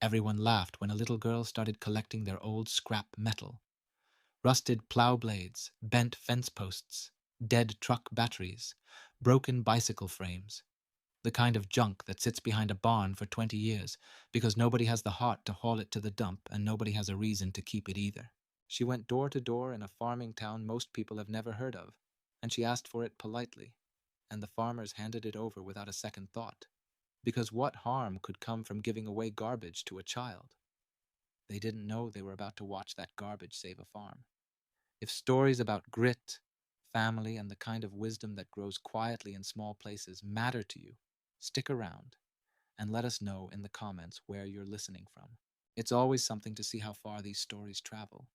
Everyone laughed when a little girl started collecting their old scrap metal. Rusted plow blades, bent fence posts, dead truck batteries, broken bicycle frames. The kind of junk that sits behind a barn for 20 years because nobody has the heart to haul it to the dump and nobody has a reason to keep it either. She went door to door in a farming town most people have never heard of, and she asked for it politely, and the farmers handed it over without a second thought. Because what harm could come from giving away garbage to a child? They didn't know they were about to watch that garbage save a farm. If stories about grit, family, and the kind of wisdom that grows quietly in small places matter to you, stick around and let us know in the comments where you're listening from. It's always something to see how far these stories travel.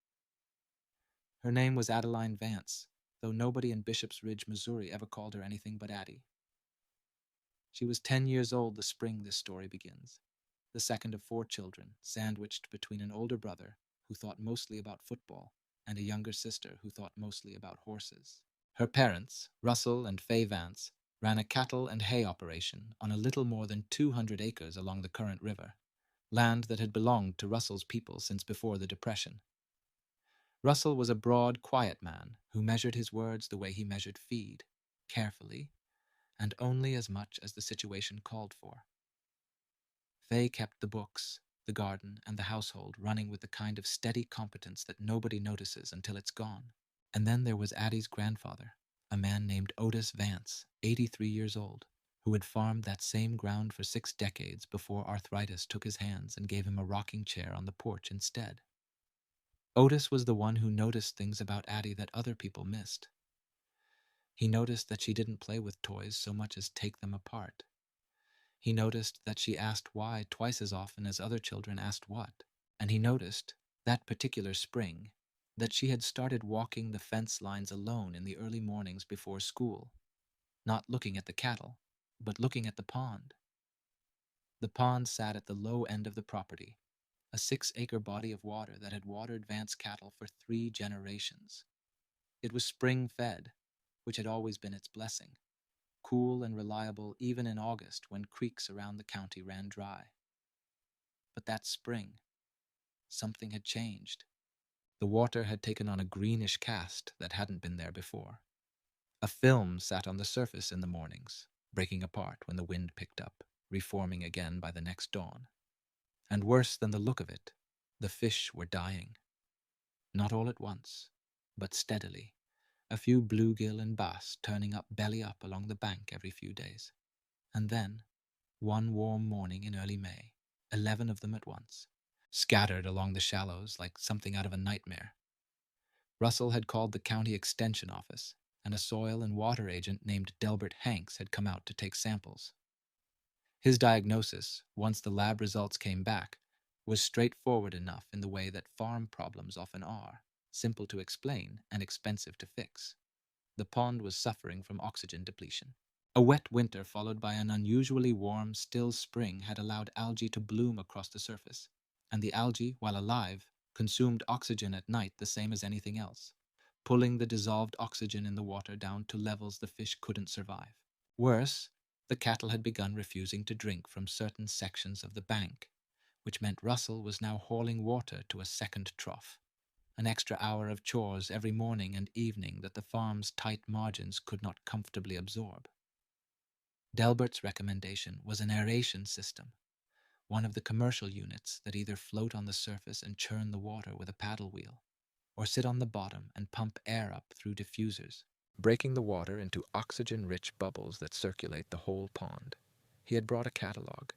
Her name was Adeline Vance, though nobody in Bishop's Ridge, Missouri ever called her anything but Addie. She was 10 years old the spring this story begins, the second of 4 children, sandwiched between an older brother who thought mostly about football and a younger sister who thought mostly about horses. Her parents, Russell and Fay Vance, ran a cattle and hay operation on a little more than 200 acres along the Current River, land that had belonged to Russell's people since before the Depression. Russell was a broad, quiet man who measured his words the way he measured feed, carefully, and only as much as the situation called for. Fay kept the books, the garden, and the household running with the kind of steady competence that nobody notices until it's gone. And then there was Addie's grandfather, a man named Otis Vance, 83 years old, who had farmed that same ground for 6 decades before arthritis took his hands and gave him a rocking chair on the porch instead. Otis was the one who noticed things about Addie that other people missed. He noticed that she didn't play with toys so much as take them apart. He noticed that she asked why twice as often as other children asked what. And he noticed, that particular spring, that she had started walking the fence lines alone in the early mornings before school, not looking at the cattle, but looking at the pond. The pond sat at the low end of the property, a 6-acre body of water that had watered Vance cattle for 3 generations. It was spring-fed, which had always been its blessing, cool and reliable even in August when creeks around the county ran dry. But that spring, something had changed. The water had taken on a greenish cast that hadn't been there before. A film sat on the surface in the mornings, breaking apart when the wind picked up, reforming again by the next dawn. And worse than the look of it, the fish were dying. Not all at once, but steadily, a few bluegill and bass turning up belly up along the bank every few days. And then, one warm morning in early May, 11 of them at once, scattered along the shallows like something out of a nightmare. Russell had called the county extension office, and a soil and water agent named Delbert Hanks had come out to take samples. His diagnosis, once the lab results came back, was straightforward enough in the way that farm problems often are, simple to explain and expensive to fix. The pond was suffering from oxygen depletion. A wet winter followed by an unusually warm, still spring had allowed algae to bloom across the surface, and the algae, while alive, consumed oxygen at night the same as anything else, pulling the dissolved oxygen in the water down to levels the fish couldn't survive. Worse, the cattle had begun refusing to drink from certain sections of the bank, which meant Russell was now hauling water to a second trough, an extra hour of chores every morning and evening that the farm's tight margins could not comfortably absorb. Delbert's recommendation was an aeration system, one of the commercial units that either float on the surface and churn the water with a paddle wheel, or sit on the bottom and pump air up through diffusers, breaking the water into oxygen-rich bubbles that circulate the whole pond. He had brought a catalog.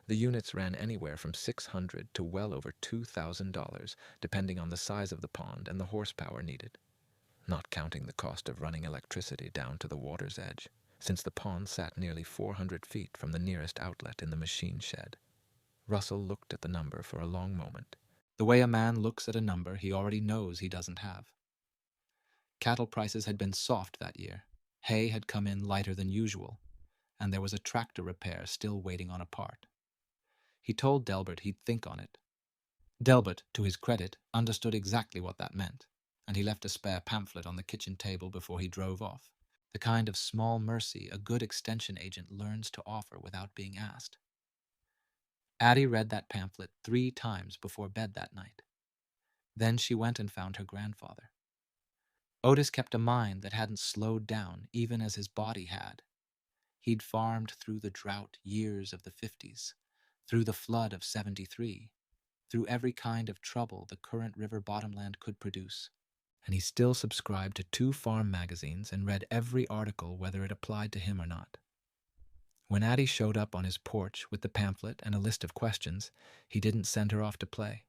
The units ran anywhere from $600 to well over $2,000, depending on the size of the pond and the horsepower needed, not counting the cost of running electricity down to the water's edge, since the pond sat nearly 400 feet from the nearest outlet in the machine shed. Russell looked at the number for a long moment, the way a man looks at a number he already knows he doesn't have. Cattle prices had been soft that year. Hay had come in lighter than usual, and there was a tractor repair still waiting on a part. He told Delbert he'd think on it. Delbert, to his credit, understood exactly what that meant, and he left a spare pamphlet on the kitchen table before he drove off, the kind of small mercy a good extension agent learns to offer without being asked. Addie read that pamphlet 3 times before bed that night. Then she went and found her grandfather. Otis kept a mind that hadn't slowed down even as his body had. He'd farmed through the drought years of the 50s, through the flood of 73, through every kind of trouble the current river bottomland could produce. And he still subscribed to 2 farm magazines and read every article whether it applied to him or not. When Addie showed up on his porch with the pamphlet and a list of questions, he didn't send her off to play.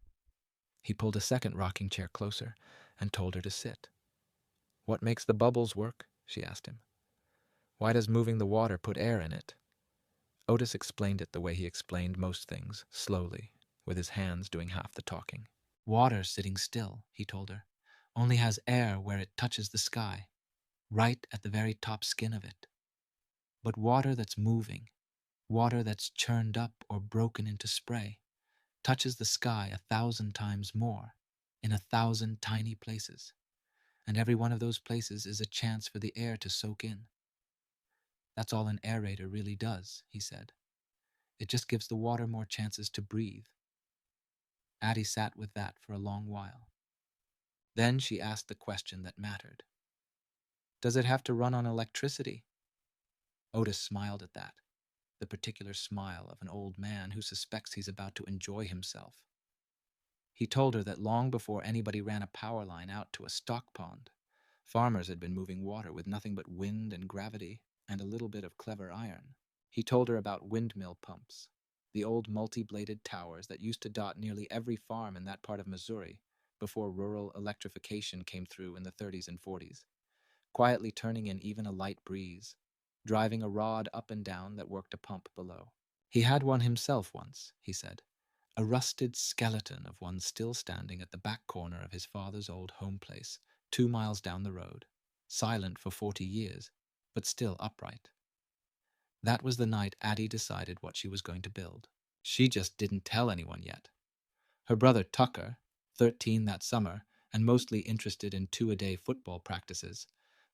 He pulled a second rocking chair closer and told her to sit. "What makes the bubbles work?" she asked him. "Why does moving the water put air in it?" Otis explained it the way he explained most things, slowly, with his hands doing half the talking. "Water sitting still," he told her, "only has air where it touches the sky, right at the very top skin of it. But water that's moving, water that's churned up or broken into spray, touches the sky 1,000 times more, in 1,000 tiny places. And every one of those places is a chance for the air to soak in. That's all an aerator really does," he said. "It just gives the water more chances to breathe." Addie sat with that for a long while. Then she asked the question that mattered. "Does it have to run on electricity?" Otis smiled at that, the particular smile of an old man who suspects he's about to enjoy himself. He told her that long before anybody ran a power line out to a stock pond, farmers had been moving water with nothing but wind and gravity and a little bit of clever iron. He told her about windmill pumps, the old multi-bladed towers that used to dot nearly every farm in that part of Missouri before rural electrification came through in the 30s and 40s, quietly turning in even a light breeze, driving a rod up and down that worked a pump below. He had one himself once, he said, a rusted skeleton of one still standing at the back corner of his father's old home place, 2 miles down the road, silent for 40 years, but still upright. That was the night Addie decided what she was going to build. She just didn't tell anyone yet. Her brother Tucker, 13 that summer and mostly interested in 2-a-day football practices,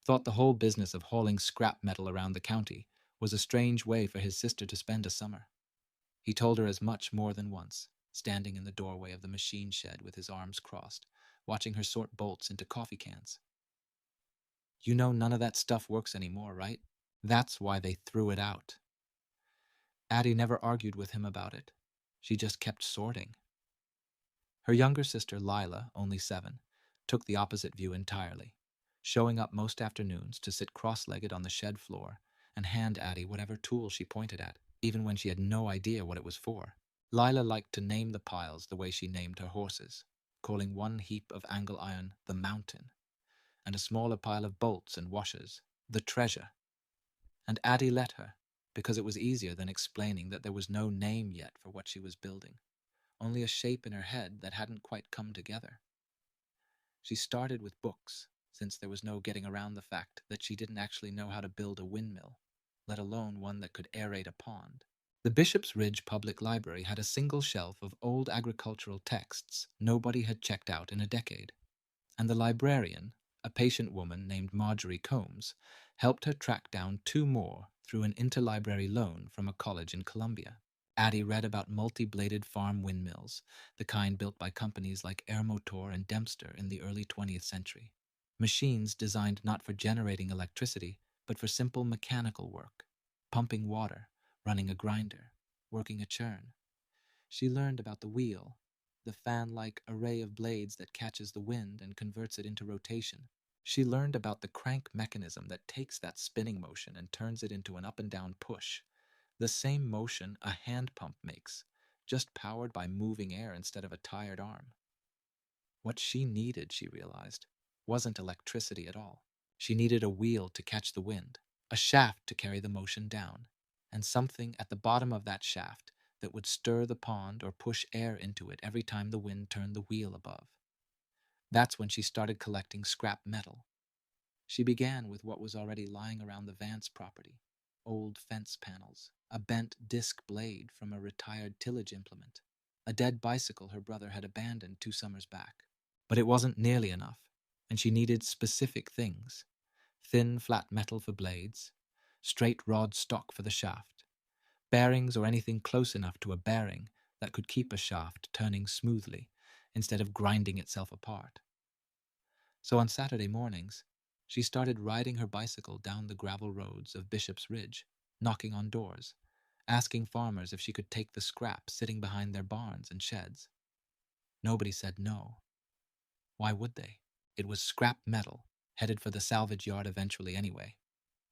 thought the whole business of hauling scrap metal around the county was a strange way for his sister to spend a summer. He told her as much more than once, standing in the doorway of the machine shed with his arms crossed, watching her sort bolts into coffee cans. "You know none of that stuff works anymore, right? That's why they threw it out." Addie never argued with him about it. She just kept sorting. Her younger sister, Lila, only 7, took the opposite view entirely, showing up most afternoons to sit cross-legged on the shed floor and hand Addie whatever tool she pointed at, even when she had no idea what it was for. Lila liked to name the piles the way she named her horses, calling one heap of angle iron the Mountain, and a smaller pile of bolts and washers the Treasure. And Addie let her, because it was easier than explaining that there was no name yet for what she was building, only a shape in her head that hadn't quite come together. She started with books, since there was no getting around the fact that she didn't actually know how to build a windmill, let alone one that could aerate a pond. The Bishop's Ridge Public Library had a single shelf of old agricultural texts nobody had checked out in a decade, and the librarian, a patient woman named Marjorie Combs, helped her track down 2 more through an interlibrary loan from a college in Columbia. Addie read about multi-bladed farm windmills, the kind built by companies like Air Motor and Dempster in the early 20th century. Machines designed not for generating electricity, but for simple mechanical work, pumping water, running a grinder, working a churn. She learned about the wheel, the fan-like array of blades that catches the wind and converts it into rotation. She learned about the crank mechanism that takes that spinning motion and turns it into an up-and-down push, the same motion a hand pump makes, just powered by moving air instead of a tired arm. What she needed, she realized, wasn't electricity at all. She needed a wheel to catch the wind, a shaft to carry the motion down, and something at the bottom of that shaft that would stir the pond or push air into it every time the wind turned the wheel above. That's when she started collecting scrap metal. She began with what was already lying around the Vance property, old fence panels, a bent disc blade from a retired tillage implement, a dead bicycle her brother had abandoned 2 summers back. But it wasn't nearly enough, and she needed specific things: thin, flat metal for blades, straight rod stock for the shaft, bearings or anything close enough to a bearing that could keep a shaft turning smoothly instead of grinding itself apart. So on Saturday mornings, she started riding her bicycle down the gravel roads of Bishop's Ridge, knocking on doors, asking farmers if she could take the scrap sitting behind their barns and sheds. Nobody said no. Why would they? It was scrap metal, headed for the salvage yard eventually anyway.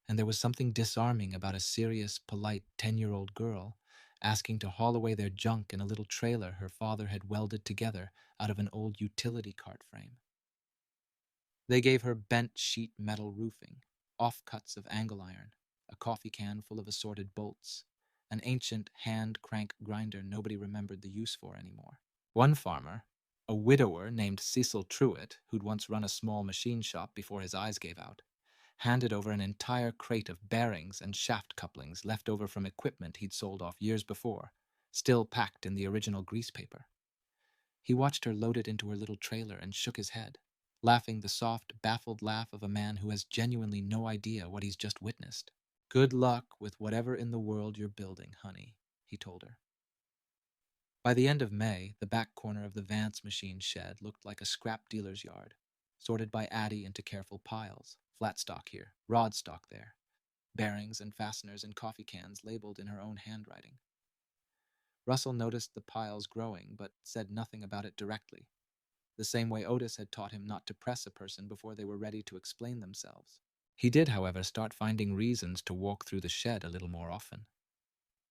And there was something disarming about a serious, polite 10-year-old girl asking to haul away their junk in a little trailer her father had welded together out of an old utility cart frame. They gave her bent sheet metal roofing, offcuts of angle iron, a coffee can full of assorted bolts, an ancient hand crank grinder nobody remembered the use for anymore. One farmer, a widower named Cecil Truitt, who'd once run a small machine shop before his eyes gave out, handed over an entire crate of bearings and shaft couplings left over from equipment he'd sold off years before, still packed in the original grease paper. He watched her load it into her little trailer and shook his head, laughing the soft, baffled laugh of a man who has genuinely no idea what he's just witnessed. "Good luck with whatever in the world you're building, honey," he told her. By the end of May, the back corner of the Vance machine shed looked like a scrap dealer's yard, sorted by Addie into careful piles, flat stock here, rod stock there, bearings and fasteners in coffee cans labeled in her own handwriting. Russell noticed the piles growing, but said nothing about it directly, the same way Otis had taught him not to press a person before they were ready to explain themselves. He did, however, start finding reasons to walk through the shed a little more often.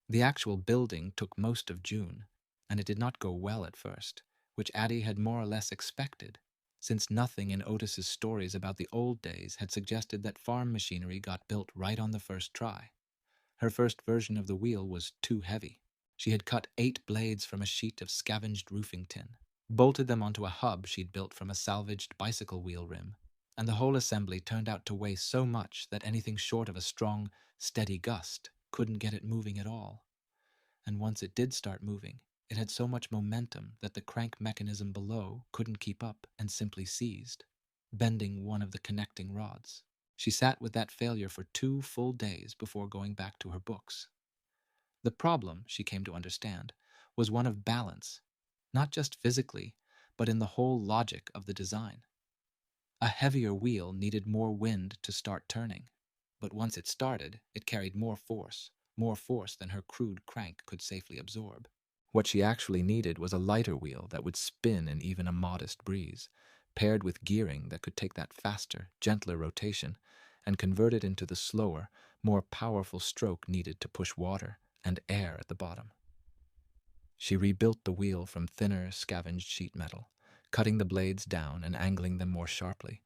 The actual building took most of June, and it did not go well at first, which Addie had more or less expected, since nothing in Otis's stories about the old days had suggested that farm machinery got built right on the first try. Her first version of the wheel was too heavy. She had cut 8 blades from a sheet of scavenged roofing tin, bolted them onto a hub she'd built from a salvaged bicycle wheel rim, and the whole assembly turned out to weigh so much that anything short of a strong, steady gust couldn't get it moving at all. And once it did start moving, it had so much momentum that the crank mechanism below couldn't keep up and simply seized, bending one of the connecting rods. She sat with that failure for 2 full days before going back to her books. The problem, she came to understand, was one of balance, not just physically, but in the whole logic of the design. A heavier wheel needed more wind to start turning, but once it started, it carried more force than her crude crank could safely absorb. What she actually needed was a lighter wheel that would spin in even a modest breeze, paired with gearing that could take that faster, gentler rotation and convert it into the slower, more powerful stroke needed to push water and air at the bottom. She rebuilt the wheel from thinner, scavenged sheet metal, cutting the blades down and angling them more sharply,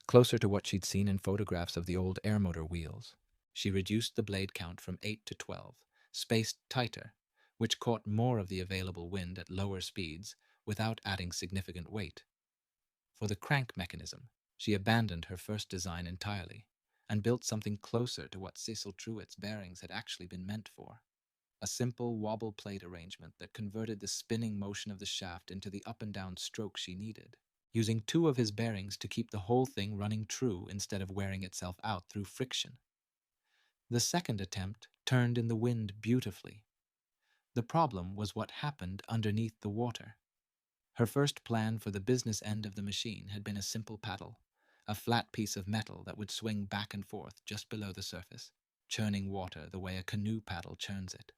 closer to what she'd seen in photographs of the old air motor wheels. She reduced the blade count from 8 to 12, spaced tighter, which caught more of the available wind at lower speeds without adding significant weight. For the crank mechanism, she abandoned her first design entirely and built something closer to what Cecil Truitt's bearings had actually been meant for. A simple wobble plate arrangement that converted the spinning motion of the shaft into the up and down stroke she needed, using 2 of his bearings to keep the whole thing running true instead of wearing itself out through friction. The second attempt turned in the wind beautifully. The problem was what happened underneath the water. Her first plan for the business end of the machine had been a simple paddle, a flat piece of metal that would swing back and forth just below the surface, churning water the way a canoe paddle churns it.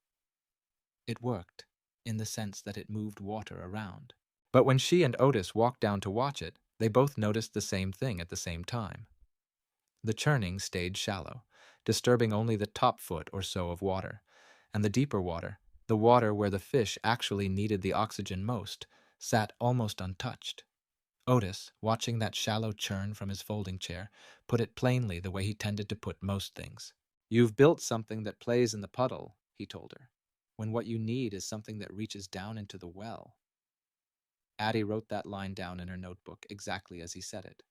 It worked, in the sense that it moved water around. But when she and Otis walked down to watch it, they both noticed the same thing at the same time. The churning stayed shallow, disturbing only the top foot or so of water, and the deeper water, the water where the fish actually needed the oxygen most, sat almost untouched. Otis, watching that shallow churn from his folding chair, put it plainly the way he tended to put most things. "You've built something that plays in the puddle," he told her, "when what you need is something that reaches down into the well." Addie wrote that line down in her notebook exactly as he said it,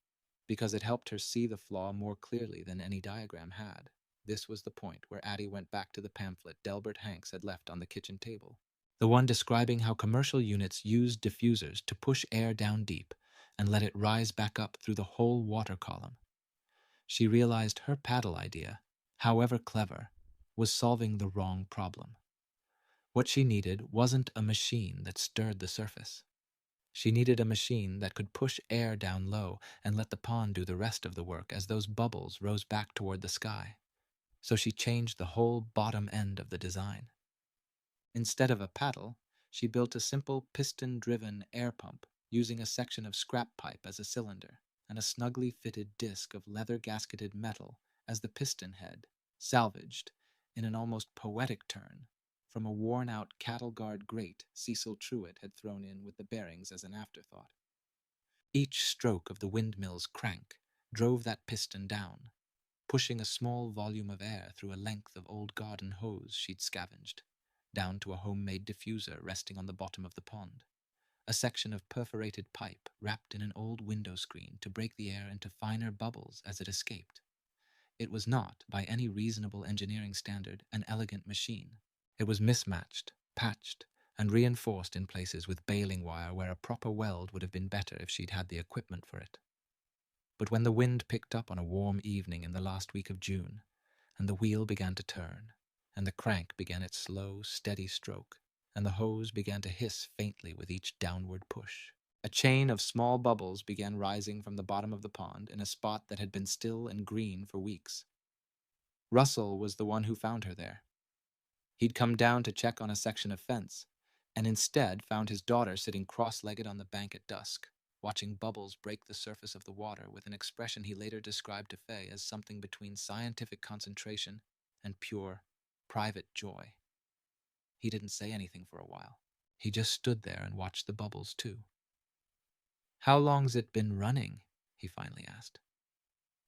because it helped her see the flaw more clearly than any diagram had. This was the point where Addie went back to the pamphlet Delbert Hanks had left on the kitchen table, the one describing how commercial units used diffusers to push air down deep and let it rise back up through the whole water column. She realized her paddle idea, however clever, was solving the wrong problem. What she needed wasn't a machine that stirred the surface. She needed a machine that could push air down low and let the pond do the rest of the work as those bubbles rose back toward the sky. So she changed the whole bottom end of the design. Instead of a paddle, she built a simple piston-driven air pump using a section of scrap pipe as a cylinder and a snugly fitted disc of leather-gasketed metal as the piston head, salvaged, in an almost poetic turn, from a worn-out cattle guard grate Cecil Truitt had thrown in with the bearings as an afterthought. Each stroke of the windmill's crank drove that piston down, pushing a small volume of air through a length of old garden hose she'd scavenged, down to a homemade diffuser resting on the bottom of the pond, a section of perforated pipe wrapped in an old window screen to break the air into finer bubbles as it escaped. It was not, by any reasonable engineering standard, an elegant machine. It was mismatched, patched, and reinforced in places with baling wire where a proper weld would have been better if she'd had the equipment for it. But when the wind picked up on a warm evening in the last week of June, and the wheel began to turn, and the crank began its slow, steady stroke, and the hose began to hiss faintly with each downward push, a chain of small bubbles began rising from the bottom of the pond in a spot that had been still and green for weeks. Russell was the one who found her there. He'd come down to check on a section of fence, and instead found his daughter sitting cross-legged on the bank at dusk, watching bubbles break the surface of the water with an expression he later described to Faye as something between scientific concentration and pure, private joy. He didn't say anything for a while. He just stood there and watched the bubbles, too. "How long's it been running?" he finally asked.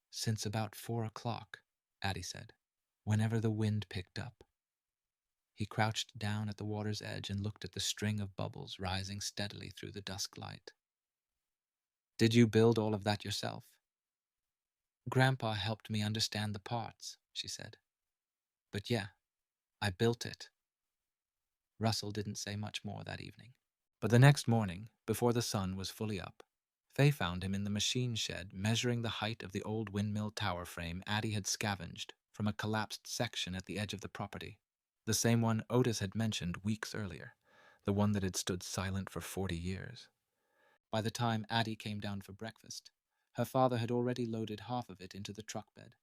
"Since about 4 o'clock," Addie said, "whenever the wind picked up." He crouched down at the water's edge and looked at the string of bubbles rising steadily through the dusk light. "Did you build all of that yourself?" "Grandpa helped me understand the parts," she said. "But yeah, I built it." Russell didn't say much more that evening. But the next morning, before the sun was fully up, Faye found him in the machine shed measuring the height of the old windmill tower frame Addie had scavenged from a collapsed section at the edge of the property, the same one Otis had mentioned weeks earlier, the one that had stood silent for 40 years. By the time Addie came down for breakfast, her father had already loaded half of it into the truck bed,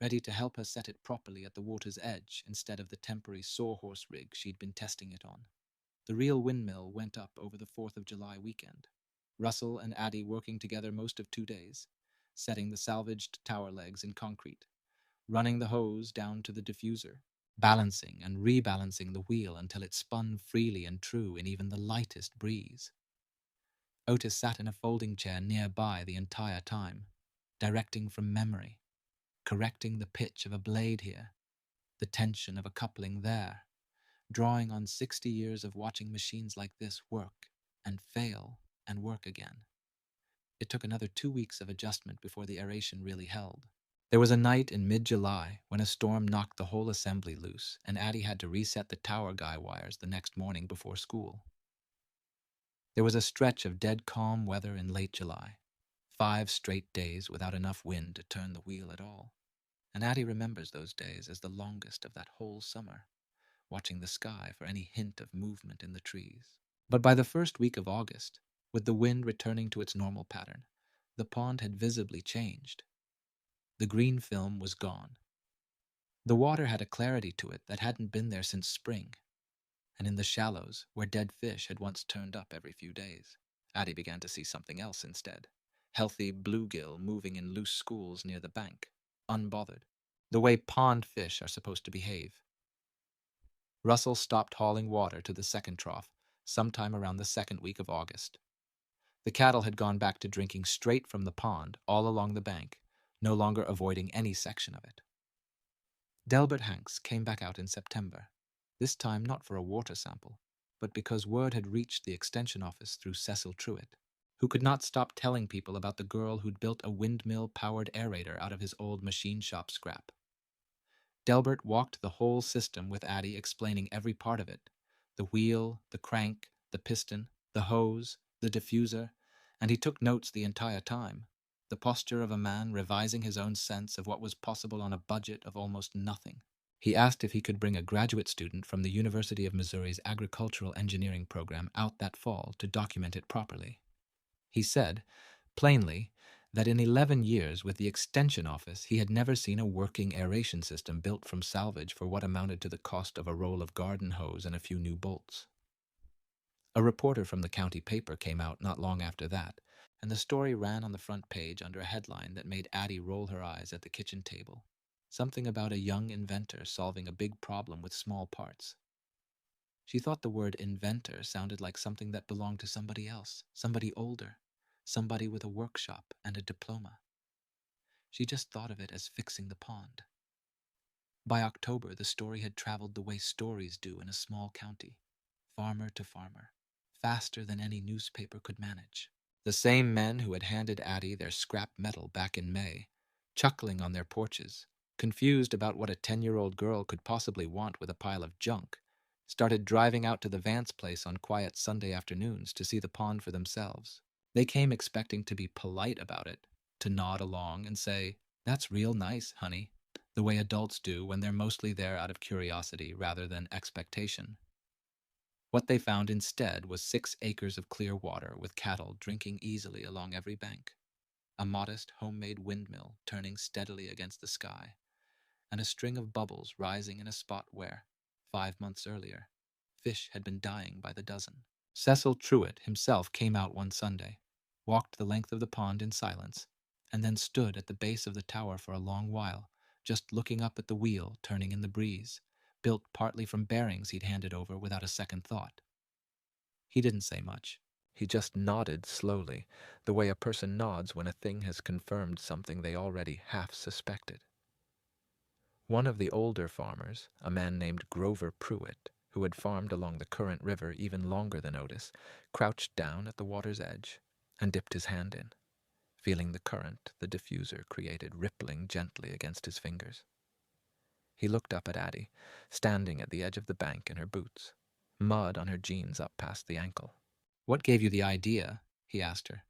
ready to help her set it properly at the water's edge instead of the temporary sawhorse rig she'd been testing it on. The real windmill went up over the 4th of July weekend, Russell and Addie working together most of 2 days, setting the salvaged tower legs in concrete, running the hose down to the diffuser, balancing and rebalancing the wheel until it spun freely and true in even the lightest breeze. Otis sat in a folding chair nearby the entire time, directing from memory, correcting the pitch of a blade here, the tension of a coupling there, drawing on 60 years of watching machines like this work and fail and work again. It took another 2 weeks of adjustment before the aeration really held. There was a night in mid-July when a storm knocked the whole assembly loose, and Addie had to reset the tower guy wires the next morning before school. There was a stretch of dead calm weather in late July, 5 straight days without enough wind to turn the wheel at all, and Addie remembers those days as the longest of that whole summer, watching the sky for any hint of movement in the trees. But by the first week of August, with the wind returning to its normal pattern, the pond had visibly changed. The green film was gone. The water had a clarity to it that hadn't been there since spring, and in the shallows, where dead fish had once turned up every few days, Addie began to see something else instead. Healthy bluegill moving in loose schools near the bank, unbothered, the way pond fish are supposed to behave. Russell stopped hauling water to the second trough sometime around the second week of August. The cattle had gone back to drinking straight from the pond all along the bank, no longer avoiding any section of it. Delbert Hanks came back out in September, this time not for a water sample, but because word had reached the extension office through Cecil Truitt, who could not stop telling people about the girl who'd built a windmill-powered aerator out of his old machine shop scrap. Delbert walked the whole system with Addie, explaining every part of it, the wheel, the crank, the piston, the hose, the diffuser, and he took notes the entire time, the posture of a man revising his own sense of what was possible on a budget of almost nothing. He asked if he could bring a graduate student from the University of Missouri's agricultural engineering program out that fall to document it properly. He said, plainly, that in 11 years with the Extension Office, he had never seen a working aeration system built from salvage for what amounted to the cost of a roll of garden hose and a few new bolts. A reporter from the county paper came out not long after that, and the story ran on the front page under a headline that made Addie roll her eyes at the kitchen table. Something about a young inventor solving a big problem with small parts. She thought the word inventor sounded like something that belonged to somebody else, somebody older, somebody with a workshop and a diploma. She just thought of it as fixing the pond. By October, the story had traveled the way stories do in a small county, farmer to farmer, faster than any newspaper could manage. The same men who had handed Addie their scrap metal back in May, chuckling on their porches, confused about what a 10-year-old girl could possibly want with a pile of junk, started driving out to the Vance place on quiet Sunday afternoons to see the pond for themselves. They came expecting to be polite about it, to nod along and say, "That's real nice, honey," the way adults do when they're mostly there out of curiosity rather than expectation. What they found instead was 6 acres of clear water with cattle drinking easily along every bank, a modest homemade windmill turning steadily against the sky, and a string of bubbles rising in a spot where, 5 months earlier, fish had been dying by the dozen. Cecil Truitt himself came out one Sunday, walked the length of the pond in silence, and then stood at the base of the tower for a long while, just looking up at the wheel turning in the breeze, built partly from bearings he'd handed over without a second thought. He didn't say much. He just nodded slowly, the way a person nods when a thing has confirmed something they already half suspected. One of the older farmers, a man named Grover Pruitt, who had farmed along the Current River even longer than Otis, crouched down at the water's edge and dipped his hand in, feeling the current the diffuser created rippling gently against his fingers. He looked up at Addie, standing at the edge of the bank in her boots, mud on her jeans up past the ankle. "What gave you the idea," he asked her,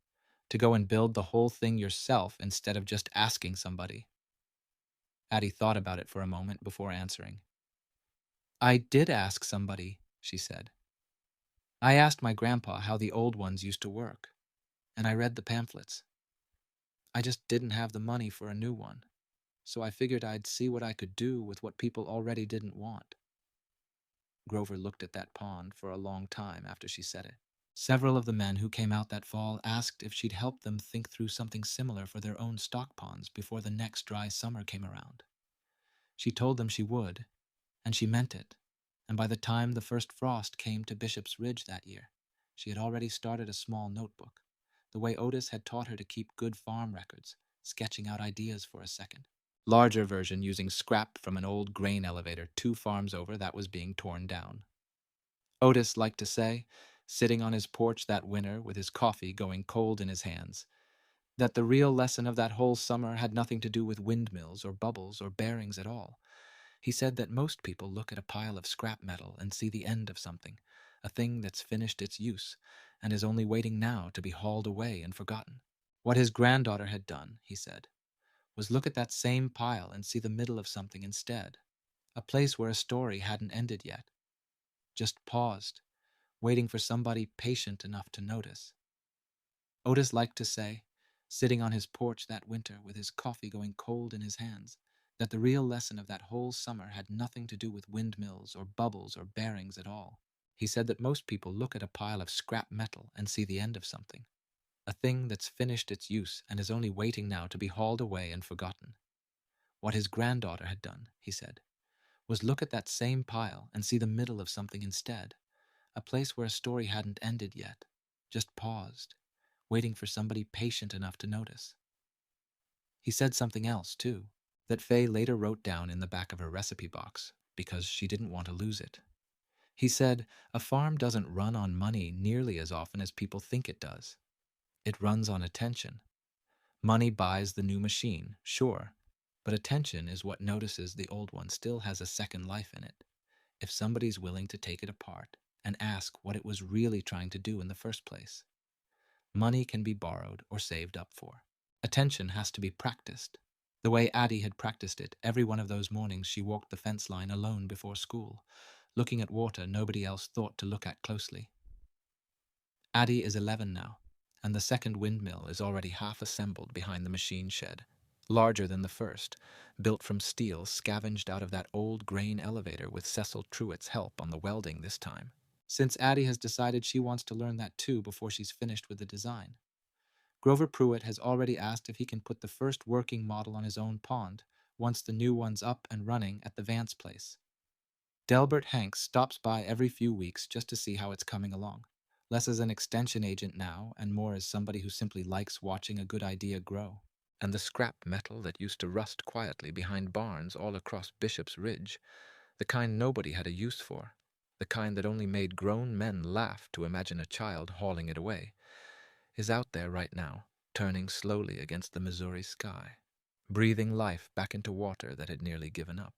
"to go and build the whole thing yourself instead of just asking somebody?" Addie thought about it for a moment before answering. "I did ask somebody," she said. "I asked my grandpa how the old ones used to work, and I read the pamphlets. I just didn't have the money for a new one, so I figured I'd see what I could do with what people already didn't want." Grover looked at that pond for a long time after she said it. Several of the men who came out that fall asked if she'd help them think through something similar for their own stock ponds before the next dry summer came around. She told them she would, and she meant it, and by the time the first frost came to Bishop's Ridge that year, she had already started a small notebook, the way Otis had taught her to keep good farm records, sketching out ideas for a second. Larger version using scrap from an old grain elevator 2 farms over that was being torn down. Otis liked to say, sitting on his porch that winter with his coffee going cold in his hands, that the real lesson of that whole summer had nothing to do with windmills or bubbles or bearings at all. He said that most people look at a pile of scrap metal and see the end of something, a thing that's finished its use and is only waiting now to be hauled away and forgotten. What his granddaughter had done, he said, was look at that same pile and see the middle of something instead, a place where a story hadn't ended yet, just paused, waiting for somebody patient enough to notice. Otis liked to say, sitting on his porch that winter with his coffee going cold in his hands, that the real lesson of that whole summer had nothing to do with windmills or bubbles or bearings at all. He said that most people look at a pile of scrap metal and see the end of something, a thing that's finished its use and is only waiting now to be hauled away and forgotten. What his granddaughter had done, he said, was look at that same pile and see the middle of something instead, a place where a story hadn't ended yet, just paused, waiting for somebody patient enough to notice. He said something else, too, that Faye later wrote down in the back of her recipe box because she didn't want to lose it. He said, a farm doesn't run on money nearly as often as people think it does. It runs on attention. Money buys the new machine, sure, but attention is what notices the old one still has a second life in it, if somebody's willing to take it apart and ask what it was really trying to do in the first place. Money can be borrowed or saved up for. Attention has to be practiced. The way Addie had practiced it, every one of those mornings she walked the fence line alone before school, looking at water nobody else thought to look at closely. Addie is 11 now, and the second windmill is already half assembled behind the machine shed, larger than the first, built from steel scavenged out of that old grain elevator with Cecil Truett's help on the welding this time. Since Addie has decided she wants to learn that too before she's finished with the design. Grover Pruitt has already asked if he can put the first working model on his own pond once the new one's up and running at the Vance place. Delbert Hanks stops by every few weeks just to see how it's coming along, less as an extension agent now and more as somebody who simply likes watching a good idea grow. And the scrap metal that used to rust quietly behind barns all across Bishop's Ridge, the kind nobody had a use for, the kind that only made grown men laugh to imagine a child hauling it away, is out there right now, turning slowly against the Missouri sky, breathing life back into water that had nearly given up.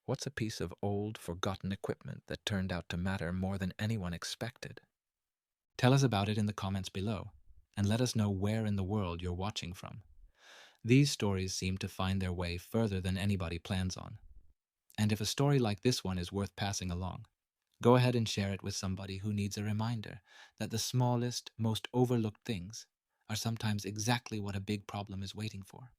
What's a piece of old, forgotten equipment that turned out to matter more than anyone expected? Tell us about it in the comments below, and let us know where in the world you're watching from. These stories seem to find their way further than anybody plans on. And if a story like this one is worth passing along, go ahead and share it with somebody who needs a reminder that the smallest, most overlooked things are sometimes exactly what a big problem is waiting for.